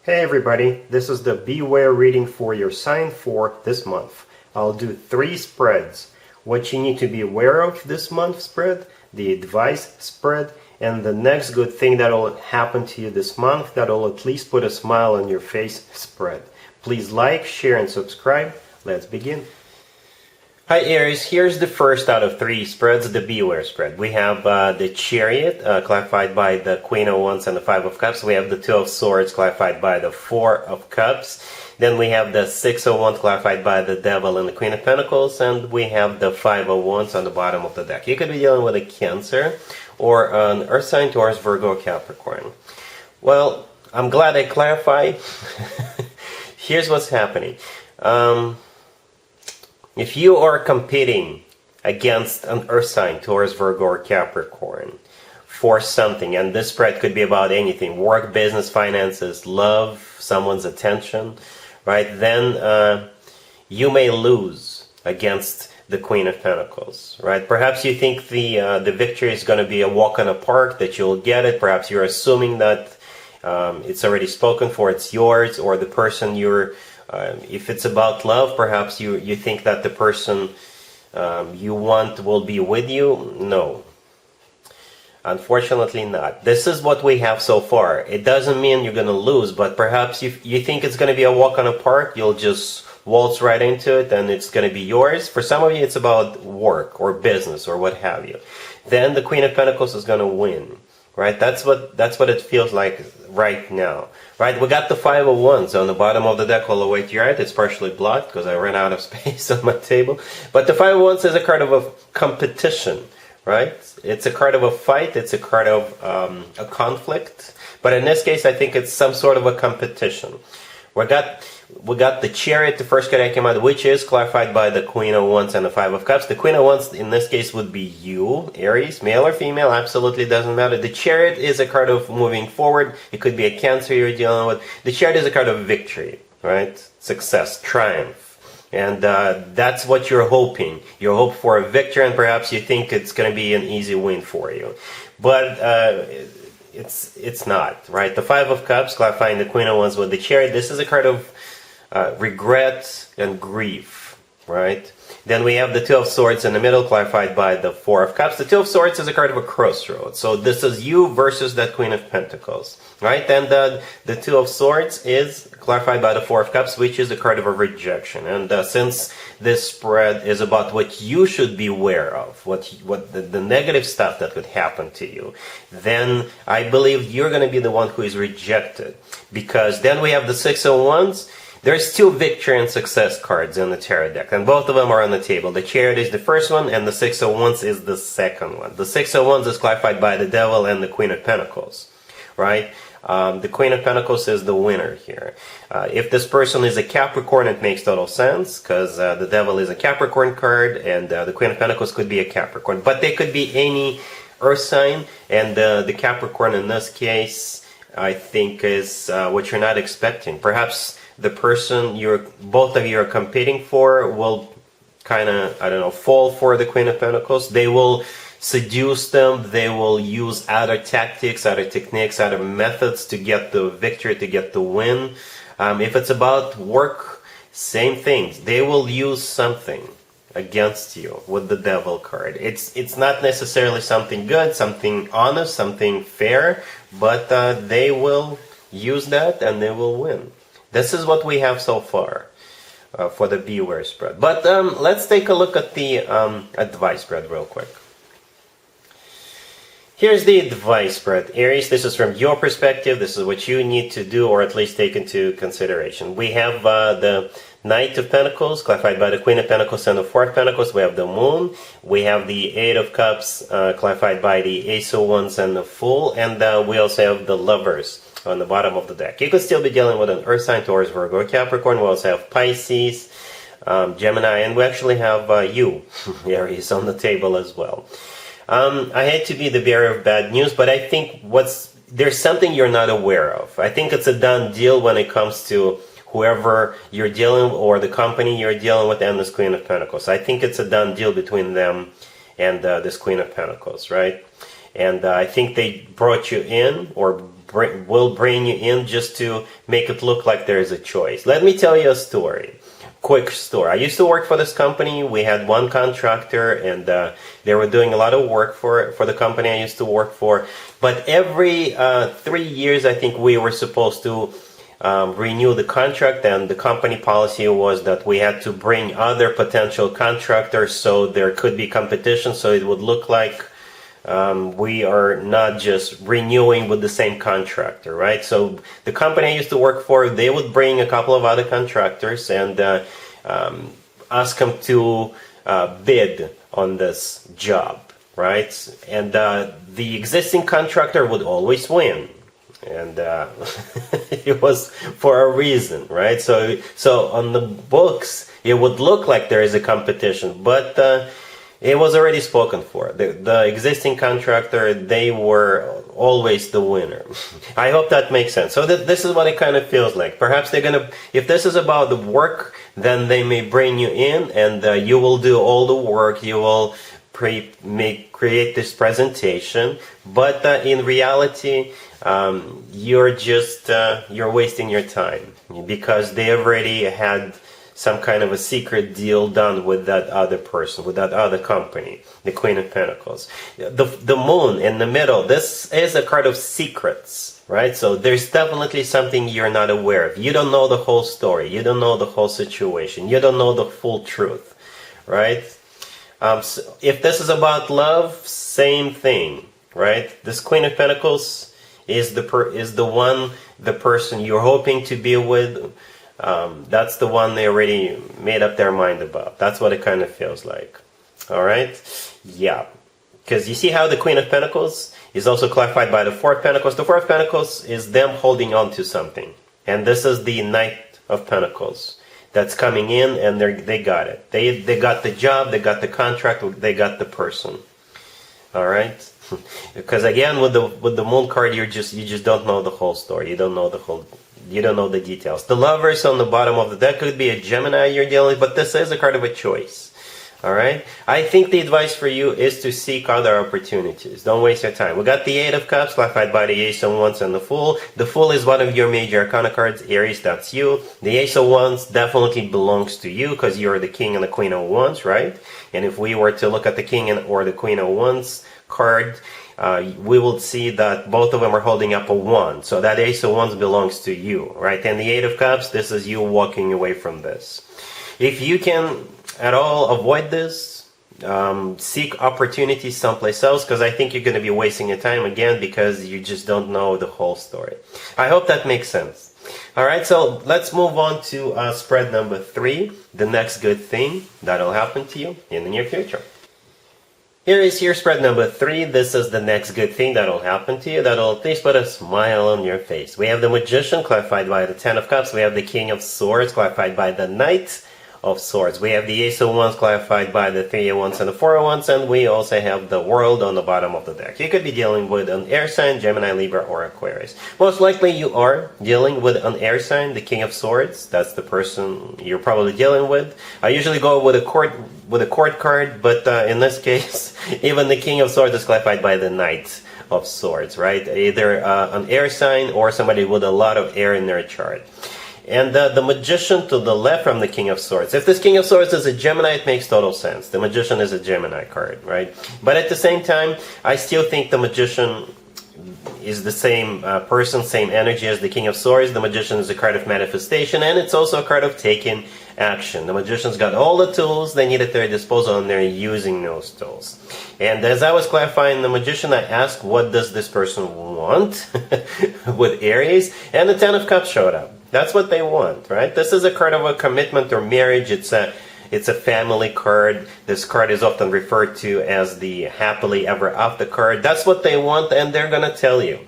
Hey everybody, this is the Beware reading for your sign for this month. I'll do 3 spreads. What you need to be aware of this month spread, the advice spread, and the next good thing that will happen to you this month that will at least put a smile on your face spread. Please like, share, and subscribe. Let's begin. Hi Aries, here's the first out of 3 spreads, the Beware spread. We have the Chariot, clarified by the Queen of Wands and the 5 of Cups. We have the 2 of Swords, clarified by the 4 of Cups. Then we have the 6 of Wands, clarified by the Devil and the Queen of Pentacles. And we have the 5 of Wands on the bottom of the deck. You could be dealing with a Cancer, or an Earth sign, Taurus, Virgo, Capricorn. Well, I'm glad I clarified. Here's what's happening. If you are competing against an Earth sign, Taurus, Virgo, or Capricorn, for something, and this spread could be about anything, work, business, finances, love, someone's attention, right, then you may lose against the Queen of Pentacles, right? Perhaps you think the victory is going to be a walk in the park, that you'll get it. Perhaps you're assuming that it's already spoken for, it's yours, or the person you're if it's about love, perhaps you think that the person you want will be with you. No. Unfortunately not. This is what we have so far. It doesn't mean you're going to lose, but perhaps you think it's going to be a walk on a park, you'll just waltz right into it and it's going to be yours. For some of you, it's about work or business or what have you. Then the Queen of Pentacles is going to win. Right, that's what it feels like right now. Right, we got the 5 of Wands on the bottom of the deck all the way to your right. It's partially blocked because I ran out of space on my table. But the 5 of Wands is a card of a competition, right? It's a card of a fight. It's a card of a conflict. But in this case, I think it's some sort of a competition. We got the Chariot, the first card that came out, which is clarified by the Queen of Wands and the 5 of Cups. The Queen of Wands in this case would be you, Aries, male or female, absolutely doesn't matter. The Chariot is a card of moving forward. It could be a Cancer you're dealing with. The Chariot is a card of victory, right? Success, triumph. And that's what you're hoping. You hope for a victory, and perhaps you think it's going to be an easy win for you. But it's not, right? The 5 of Cups, clarifying the Queen of Wands with the Chariot, this is a card of regret and grief, right? Then we have the 2 of Swords in the middle, clarified by the 4 of Cups. The 2 of Swords is a card of a crossroads. So this is you versus that Queen of Pentacles, right? Then the 2 of Swords is clarified by the 4 of Cups, which is a card of a rejection. And since this spread is about what you should be aware of, what the negative stuff that could happen to you, then I believe you're going to be the one who is rejected. Because then we have the 6 of Wands. There's 2 victory and success cards in the tarot deck, and both of them are on the table. The Chariot is the first one, and the 6 of Wands is the second one. The 6 of Wands is clarified by the Devil and the Queen of Pentacles, right? The Queen of Pentacles is the winner here. If this person is a Capricorn, it makes total sense, because the Devil is a Capricorn card, and the Queen of Pentacles could be a Capricorn. But they could be any Earth sign, and the Capricorn in this case, I think, is what you're not expecting. Perhaps the person both of you are competing for will kind of, I don't know, fall for the Queen of Pentacles. They will seduce them. They will use other tactics, other techniques, other methods to get the victory, to get the win. If it's about work, same things. They will use something against you with the Devil card. It's not necessarily something good, something honest, something fair, but they will use that and they will win. This is what we have so far for the Beware spread. But let's take a look at the advice spread real quick. Here's the advice spread. Aries, this is from your perspective. This is what you need to do, or at least take into consideration. We have the Knight of Pentacles, clarified by the Queen of Pentacles and the 4 of Pentacles. We have the Moon. We have the 8 of Cups, clarified by the Ace of Wands and the Fool. And we also have the Lovers on the bottom of the deck. You could still be dealing with an Earth sign, Taurus, Virgo, Capricorn. We also have Pisces, Gemini, and we actually have you, Aries, on the table as well. I hate to be the bearer of bad news, but I think there's something you're not aware of. I think it's a done deal when it comes to whoever you're dealing with, or the company you're dealing with, and this Queen of Pentacles. I think it's a done deal between them and this Queen of Pentacles, right? And I think they brought you in, or will bring you in just to make it look like there is a choice. Let me tell you a story. Quick story. I used to work for this company. We had one contractor, and they were doing a lot of work for the company I used to work for. But every 3 years, I think we were supposed to renew the contract, and the company policy was that we had to bring other potential contractors so there could be competition, so it would look like we are not just renewing with the same contractor, right? So the company I used to work for, they would bring a couple of other contractors and ask them to bid on this job, right? And the existing contractor would always win. And it was for a reason, right? So on the books, it would look like there is a competition, but it was already spoken for. The existing contractor, they were always the winner. I hope that makes sense. So this is what it kind of feels like. Perhaps they're gonna, if this is about the work, then they may bring you in, and you will do all the work. You will create this presentation, but in reality, you're wasting your time, because they already had some kind of a secret deal done with that other person, with that other company, the Queen of Pentacles. The moon in the middle, this is a card of secrets, right? So there's definitely something you're not aware of. You don't know the whole story. You don't know the whole situation. You don't know the full truth, right? So if this is about love, same thing, right? This Queen of Pentacles is the person you're hoping to be with. That's the one they already made up their mind about. That's what it kind of feels like. All right? Yeah. Because you see how the Queen of Pentacles is also clarified by the Four of Pentacles. The Four of Pentacles is them holding on to something. And this is the Knight of Pentacles that's coming in, and they got it. They got the job, they got the contract, they got the person. All right? Because again, with the Moon card, you just don't know the whole story. You don't know the details. The Lovers on the bottom of the deck could be a Gemini you're dealing with, but this is a card of a choice. All right? I think the advice for you is to seek other opportunities. Don't waste your time. We got the Eight of Cups, clarified by the Ace of Wands and the Fool. The Fool is one of your major arcana cards. Aries, that's you. The Ace of Wands definitely belongs to you, because you're the King and the Queen of Wands, right? And if we were to look at the King or the Queen of Wands card, we will see that both of them are holding up a wand. So that Ace of Wands belongs to you, right? And the Eight of Cups, this is you walking away from this. If you can at all avoid this, seek opportunities someplace else, because I think you're going to be wasting your time again, because you just don't know the whole story. I hope that makes sense. All right, so let's move on to spread number 3, the next good thing that'll happen to you in the near future. Here is your spread number 3. This is the next good thing that'll happen to you, that'll at least put a smile on your face. We have the Magician, clarified by the Ten of Cups. We have the King of Swords, clarified by the Knight of Swords. We have the Ace of Wands, clarified by the Three of Wands and the Four of Wands, and we also have the World on the bottom of the deck. You could be dealing with an air sign, Gemini, Libra, or Aquarius. Most likely you are dealing with an air sign, the King of Swords. That's the person you're probably dealing with. I usually go with a court card, but in this case, even the King of Swords is clarified by the Knight of Swords, right? Either an air sign or somebody with a lot of air in their chart. And the Magician to the left from the King of Swords. If this King of Swords is a Gemini, it makes total sense. The Magician is a Gemini card, right? But at the same time, I still think the Magician is the same person, same energy as the King of Swords. The Magician is a card of manifestation, and it's also a card of taking action. The Magician's got all the tools they need at their disposal, and they're using those tools. And as I was clarifying the Magician, I asked, what does this person want with Aries? And the Ten of Cups showed up. That's what they want, right? This is a card of a commitment or marriage. It's a family card. This card is often referred to as the happily ever after card. That's what they want, and they're gonna tell you.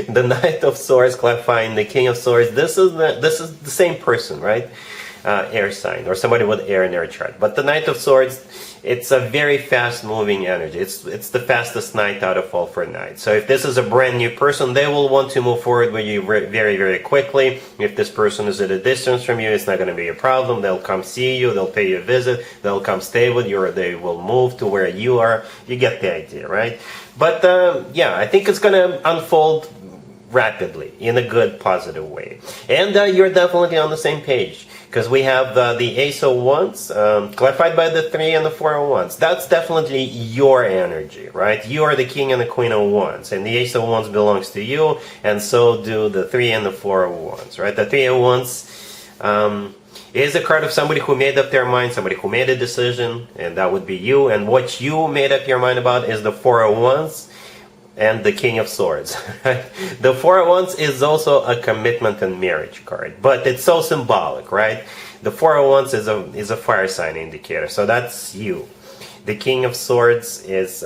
The Knight of Swords clarifying the King of Swords. This is the same person, right? Air sign, or somebody with air in their chart. But the Knight of Swords, it's a very fast-moving energy. It's the fastest knight out of all 4 knights. So if this is a brand new person, they will want to move forward with you very, very quickly. If this person is at a distance from you, it's not going to be a problem. They'll come see you, they'll pay you a visit, they'll come stay with you, or they will move to where you are. You get the idea, right? But yeah, I think it's going to unfold rapidly, in a good, positive way. And you're definitely on the same page, because we have the Ace of Wands, clarified by the 3 and the 4 of Wands. That's definitely your energy, right? You are the King and the Queen of Wands, and the Ace of Wands belongs to you, and so do the 3 and the 4 of Wands, right? The 3 of Wands is a card of somebody who made up their mind, somebody who made a decision, and that would be you. And what you made up your mind about is the 4 of Wands and the King of Swords. The 4 of Wands is also a commitment and marriage card, but it's so symbolic, right? The 4 of Wands is a fire sign indicator, so that's you. The King of Swords is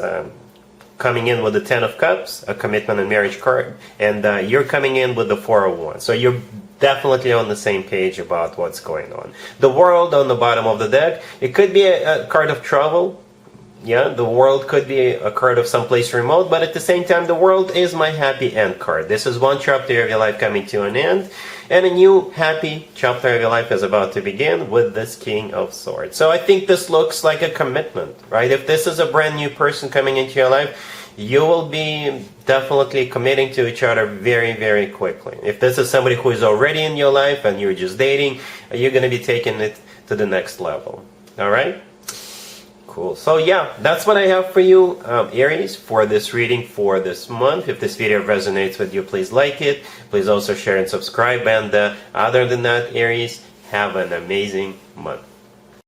coming in with the 10 of Cups, a commitment and marriage card, and you're coming in with the 4 of Wands. So you're definitely on the same page about what's going on. The World on the bottom of the deck, it could be a card of travel. Yeah, the World could be a card of someplace remote, but at the same time, the World is my happy end card. This is one chapter of your life coming to an end, and a new happy chapter of your life is about to begin with this King of Swords. So I think this looks like a commitment, right? If this is a brand new person coming into your life, you will be definitely committing to each other very, very quickly. If this is somebody who is already in your life and you're just dating, you're going to be taking it to the next level. All right? Cool. So yeah, that's what I have for you, Aries, for this reading for this month. If this video resonates with you, please like it. Please also share and subscribe. And other than that, Aries, have an amazing month.